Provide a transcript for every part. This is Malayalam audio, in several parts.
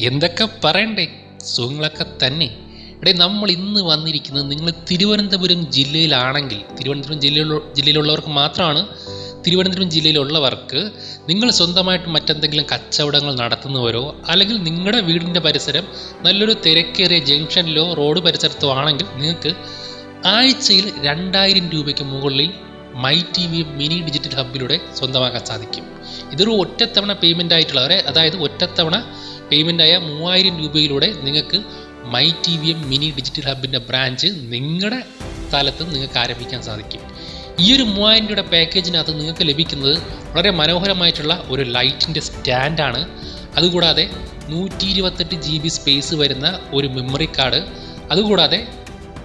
എന്തൊക്കെ പറയണ്ടേ, സുഖങ്ങളൊക്കെ തന്നെ. ഇവിടെ നമ്മൾ ഇന്ന് വന്നിരിക്കുന്നത്, നിങ്ങൾ തിരുവനന്തപുരം ജില്ലയിലാണെങ്കിൽ, തിരുവനന്തപുരം ജില്ലയിലുള്ളവർക്ക് മാത്രമാണ്. തിരുവനന്തപുരം ജില്ലയിലുള്ളവർക്ക് നിങ്ങൾ സ്വന്തമായിട്ട് മറ്റെന്തെങ്കിലും കച്ചവടങ്ങൾ നടത്തുന്നവരോ, അല്ലെങ്കിൽ നിങ്ങളുടെ വീടിൻ്റെ പരിസരം നല്ലൊരു തിരക്കേറിയ ജംഗ്ഷനിലോ റോഡ് പരിസരത്തോ ആണെങ്കിൽ, നിങ്ങൾക്ക് ആഴ്ചയിൽ 2000 രൂപയ്ക്ക് മുകളിൽ my T V mini digital ഹബിലൂടെ സ്വന്തമാക്കാൻ സാധിക്കും. ഇതൊരു ഒറ്റത്തവണ പേയ്മെൻ്റ് ആയിട്ടുള്ള, അതായത് ഒറ്റത്തവണ പേയ്മെൻ്റായ 3000 രൂപയിലൂടെ നിങ്ങൾക്ക് my T V mini digital ഹബിൻ്റെ ബ്രാഞ്ച് നിങ്ങളുടെ സ്ഥലത്ത് നിങ്ങൾക്ക് ആരംഭിക്കാൻ സാധിക്കും. ഈ ഒരു 3000 രൂപയുടെ പാക്കേജിനകത്ത് നിങ്ങൾക്ക് ലഭിക്കുന്നത് വളരെ മനോഹരമായിട്ടുള്ള ഒരു ലൈറ്റിൻ്റെ സ്റ്റാൻഡാണ്. അതുകൂടാതെ 128 GB സ്പേസ് വരുന്ന ഒരു മെമ്മറി കാർഡ്, അതുകൂടാതെ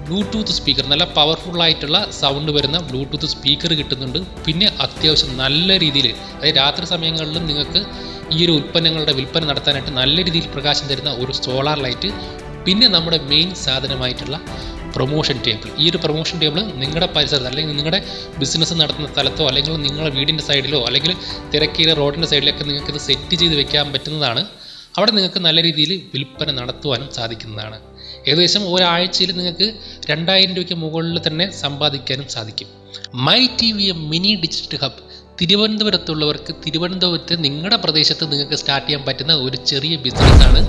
ബ്ലൂടൂത്ത് സ്പീക്കർ, നല്ല പവർഫുള്ളായിട്ടുള്ള സൗണ്ട് വരുന്ന ബ്ലൂടൂത്ത് സ്പീക്കർ കിട്ടുന്നുണ്ട്. പിന്നെ അത്യാവശ്യം നല്ല രീതിയിൽ, അതായത് രാത്രി സമയങ്ങളിലും നിങ്ങൾക്ക് ഈ ഒരു ഉൽപ്പന്നങ്ങളുടെ വിൽപ്പന നടത്താനായിട്ട് നല്ല രീതിയിൽ പ്രകാശം തരുന്ന ഒരു സോളാർ ലൈറ്റ്, പിന്നെ നമ്മുടെ മെയിൻ സാധനമായിട്ടുള്ള പ്രൊമോഷൻ ടേബിൾ. ഈ ഒരു പ്രൊമോഷൻ ടേബിൾ നിങ്ങളുടെ പരിസരത്ത്, അല്ലെങ്കിൽ നിങ്ങളുടെ ബിസിനസ് നടത്തുന്ന സ്ഥലത്തോ, അല്ലെങ്കിൽ നിങ്ങളുടെ വീടിൻ്റെ സൈഡിലോ, അല്ലെങ്കിൽ തിരക്കേറിയ റോഡിൻ്റെ സൈഡിലൊക്കെ നിങ്ങൾക്കിത് സെറ്റ് ചെയ്ത് വെക്കാൻ പറ്റുന്നതാണ്. അവിടെ നിങ്ങൾക്ക് നല്ല രീതിയിൽ വിൽപ്പന നടത്തുവാനും സാധിക്കുന്നതാണ്. ഏകദേശം ഒരാഴ്ചയിൽ നിങ്ങൾക്ക് 2000 രൂപയ്ക്ക് മുകളിൽ തന്നെ സമ്പാദിക്കാനും സാധിക്കും. My T V mini digital hub തിരുവനന്തപുരത്തുള്ളവർക്ക്, തിരുവനന്തപുരത്ത് നിങ്ങളുടെ പ്രദേശത്ത് നിങ്ങൾക്ക് സ്റ്റാർട്ട് ചെയ്യാൻ പറ്റുന്ന ഒരു ചെറിയ ബിസിനസ്സാണ്.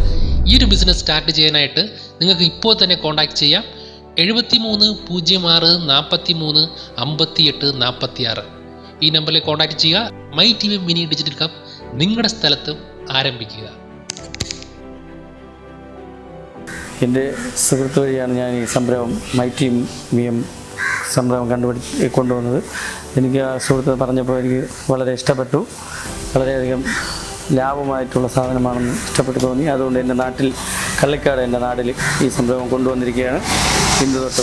ഈ ഒരു ബിസിനസ് സ്റ്റാർട്ട് ചെയ്യാനായിട്ട് നിങ്ങൾക്ക് ഇപ്പോൾ തന്നെ കോൺടാക്ട് ചെയ്യാം. 7306 43 58 46 ഈ നമ്പറിൽ കോൺടാക്ട് ചെയ്യുക. My T V mini digital hub നിങ്ങളുടെ സ്ഥലത്ത് ആരംഭിക്കുക. എൻ്റെ സുഹൃത്ത് വഴിയാണ് ഞാൻ ഈ സംരംഭം മൈ ടി വി സംരംഭം കൊണ്ടുവന്നത്. എനിക്ക് ആ സുഹൃത്ത് പറഞ്ഞപ്പോൾ എനിക്ക് വളരെ ഇഷ്ടപ്പെട്ടു. വളരെയധികം ലാഭമായിട്ടുള്ള സാധനമാണെന്ന് ഇഷ്ടപ്പെട്ടു തോന്നി. അതുകൊണ്ട് എൻ്റെ നാട്ടിൽ, കള്ളിക്കാട് എൻ്റെ നാട്ടിൽ ഈ സംരംഭം കൊണ്ടുവന്നിരിക്കുകയാണ്. ഇന്ന് തൊട്ട്